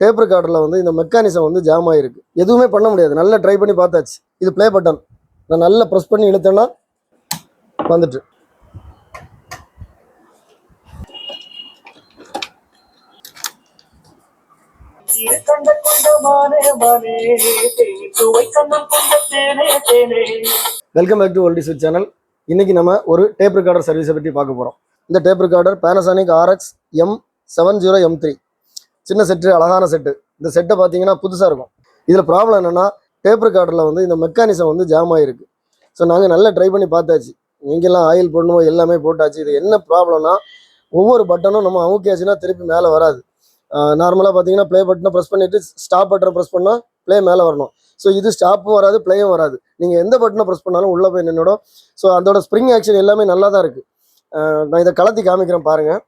Tape ரெக்கார்டரில் வந்து இந்த mechanism வந்து ஜாம் ஆகிருக்கு. எதுவுமே பண்ண முடியாது. நல்லா ட்ரை பண்ணி பார்த்தாச்சு. இது ப்ளே பட்டன். நான் நல்லா ப்ரெஸ் பண்ணி இழுத்தேன்னா வந்துட்டு வெல்கம் பேக் டு ஓல்டி ஸ்விட்ச் சேனல். இன்னைக்கு நம்ம ஒரு டேப் ரெக்கார்டர் சர்வீஸை பற்றி பார்க்க போகிறோம். இந்த tape recorder Panasonic RX M70M3 சின்ன செட்டு, அழகான செட்டு. இந்த செட்டை பார்த்தீங்கன்னா புதுசாக இருக்கும். இதில் ப்ராப்ளம் என்னென்னா, டேப் ரெக்கார்டரில் வந்து இந்த மெக்கானிசம் வந்து ஜாம் ஆகிருக்கு. ஸோ நாங்கள் நல்லா ட்ரை பண்ணி பார்த்தாச்சு. இங்கெல்லாம் ஆயில் போடணும், எல்லாமே போட்டாச்சு. இது என்ன ப்ராப்ளம்னா, ஒவ்வொரு பட்டனும் நம்ம அமுக்கியாச்சுன்னா திருப்பி மேலே வராது. நார்மலாக பார்த்தீங்கன்னா ப்ளே பட்டனை ப்ரெஸ் பண்ணிவிட்டு ஸ்டாப் பட்டனை ப்ரெஸ் பண்ணால் ப்ளே மேலே வரணும். ஸோ இது ஸ்டாப்பும் வராது, ப்ளேயும் வராது. நீங்கள் எந்த பட்டனை ப்ரெஸ் பண்ணாலும் உள்ளே போய் நின்றுடும். ஸோ அதோட ஸ்ப்ரிங் ஆக்ஷன் எல்லாமே நல்லா தான் இருக்குது. நான் இதை கலத்தி காமிக்கிறேன் பாருங்கள்.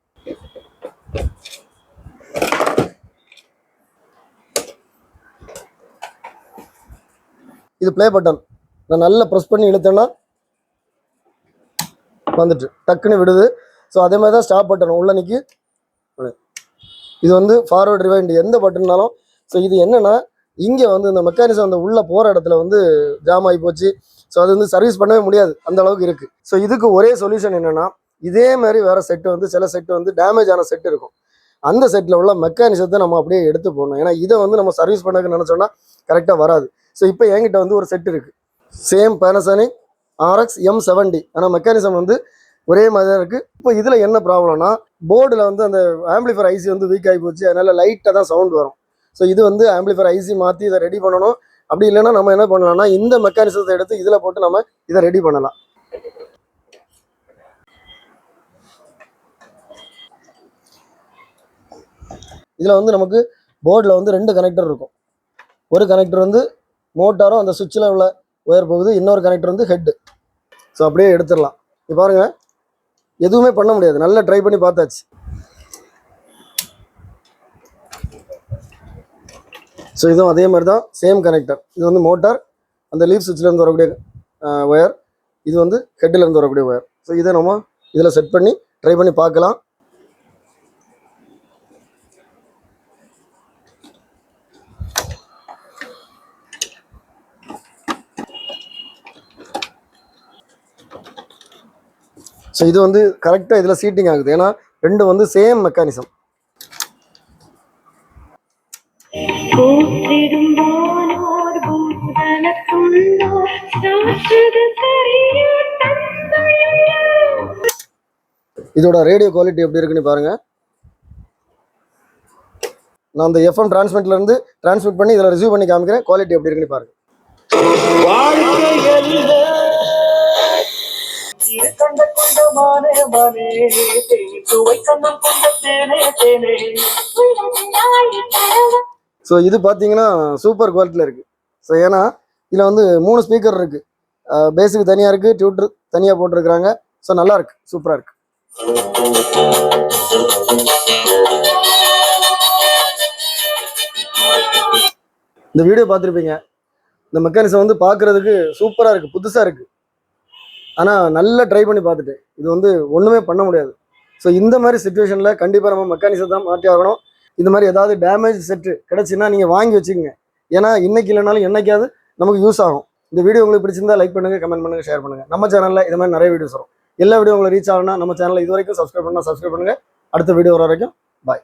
இது ப்ளே பட்டன். நான் நல்லா ப்ரெஸ் பண்ணி இழுத்தேன்னா வந்துட்டு டக்குன்னு விடுது. ஸோ அதே மாதிரி தான் ஸ்டாப் பட்டன் உள்ள நிற்கி. இது வந்து ஃபார்வர்ட் ரிவைண்ட் எந்த பட்டன்னாலும். ஸோ இது என்னென்னா, இங்கே வந்து இந்த மெக்கானிசம் அந்த உள்ளே போகிற இடத்துல வந்து ஜாம் ஆகி போச்சு. ஸோ அது வந்து சர்வீஸ் பண்ணவே முடியாது, அந்த அளவுக்கு இருக்குது. ஸோ இதுக்கு ஒரே சொல்யூஷன் என்னென்னா, இதே மாதிரி வேறு செட்டு வந்து சில செட்டு வந்து டேமேஜ் ஆன செட் இருக்கும். அந்த செட்டில் உள்ள மெக்கானிசத்தை நம்ம அப்படியே எடுத்து போடணும். ஏன்னா இதை வந்து நம்ம சர்வீஸ் பண்ணக்கு நினச்சோன்னா கரெக்டாக வராது. ஸோ இப்போ என்கிட்ட வந்து ஒரு செட் இருக்குது, சேம் Panasonic RX M70. ஆனால் மெக்கானிசம் வந்து ஒரே மாதிரி தான் இருக்குது. இப்போ இதில் என்ன ப்ராப்ளம்னா, போர்டில் வந்து அந்த ஆம்பிளிஃபர் ஐசி வந்து வீக் ஆகி போச்சு. அதனால் லைட்டாக தான் சவுண்ட் வரும். ஸோ இது வந்து ஆம்பிளிஃபர் ஐசி மாற்றி இதை ரெடி பண்ணணும். அப்படி இல்லைன்னா நம்ம என்ன பண்ணலாம்னா, இந்த மெக்கானிசத்தை எடுத்து இதில் போட்டு நம்ம இதை ரெடி பண்ணலாம். இதில் வந்து நமக்கு போர்டில் வந்து 2 கனெக்டர் இருக்கும். ஒரு கனெக்டர் வந்து மோட்டாரும் அந்த சுவிட்சில் உள்ள ஒயர் போகுது, இன்னொரு கனெக்டர் வந்து ஹெட்டு. ஸோ அப்படியே எடுத்துடலாம். இப்போ பாருங்கள், எதுவுமே பண்ண முடியாது. நல்லா ட்ரை பண்ணி பார்த்தாச்சு. ஸோ இதுவும் அதே மாதிரி தான், சேம் கனெக்டர். இது வந்து மோட்டார், அந்த லீஃப் சுவிட்சிலேருந்து வரக்கூடிய ஒயர். இது வந்து ஹெட்டிலேருந்து வரக்கூடிய ஒயர். ஸோ இதை நம்ம இதில் செட் பண்ணி ட்ரை பண்ணி பார்க்கலாம். ஸோ இது வந்து கரெக்டாக இதில் சீட்டிங் ஆகுது. ஏன்னா ரெண்டும் வந்து சேம் மெக்கானிசம். இதோட ரேடியோ குவாலிட்டி எப்படி இருக்குன்னு பாருங்க. நான் அந்த FM டிரான்ஸ்மிட்லேருந்து டிரான்ஸ்மிட் பண்ணி இதில் ரிசீவ் பண்ணி காமிக்கிறேன். குவாலிட்டி எப்படி இருக்குன்னு பாருங்க. ஸோ இது பார்த்தீங்கன்னா சூப்பர் குவாலிட்டியில் இருக்குது. ஸோ ஏன்னா இதில் வந்து 3 ஸ்பீக்கர் இருக்குது. பேஸுக்கு தனியாக இருக்குது, டியூட்ரு தனியாக போட்டிருக்கிறாங்க. ஸோ நல்லா இருக்குது, சூப்பராக இருக்குது. இந்த வீடியோ பார்த்துருப்பீங்க. இந்த மெக்கானிசம் வந்து பார்க்குறதுக்கு சூப்பராக இருக்குது, புதுசாக இருக்குது. ஆனால் நல்லா ட்ரை பண்ணி பார்த்துட்டேன். இது வந்து ஒன்றுமே பண்ண முடியாது. ஸோ இந்த மாதிரி சுச்சுவேஷனில் கண்டிப்பாக நம்ம மெக்கானிசம் தான் மாற்றி ஆகணும். இந்த மாதிரி ஏதாவது டேமேஜ் செட்டு கிடச்சின்னா நீங்கள் வாங்கி வச்சுக்கோங்க. ஏன்னா இன்றைக்கி இல்லைனாலும் என்னைக்காவது நமக்கு யூஸ் ஆகும். இந்த வீடியோ உங்களுக்கு பிடிச்சிருந்தா லைக் பண்ணுங்கள், கமெண்ட் பண்ணுங்கள், ஷேர் பண்ணுங்கள். நம்ம சேனலில் இது மாதிரி நிறைய வீடியோஸ் வரும். எல்லா வீடியோ உங்களுக்கு ரீச் ஆகணும்னா நம்ம சேனலை இது வரைக்கும் சப்ஸ்கிரைப் பண்ணுங்கள். அடுத்த வீடியோ வர வரைக்கும் பாய்.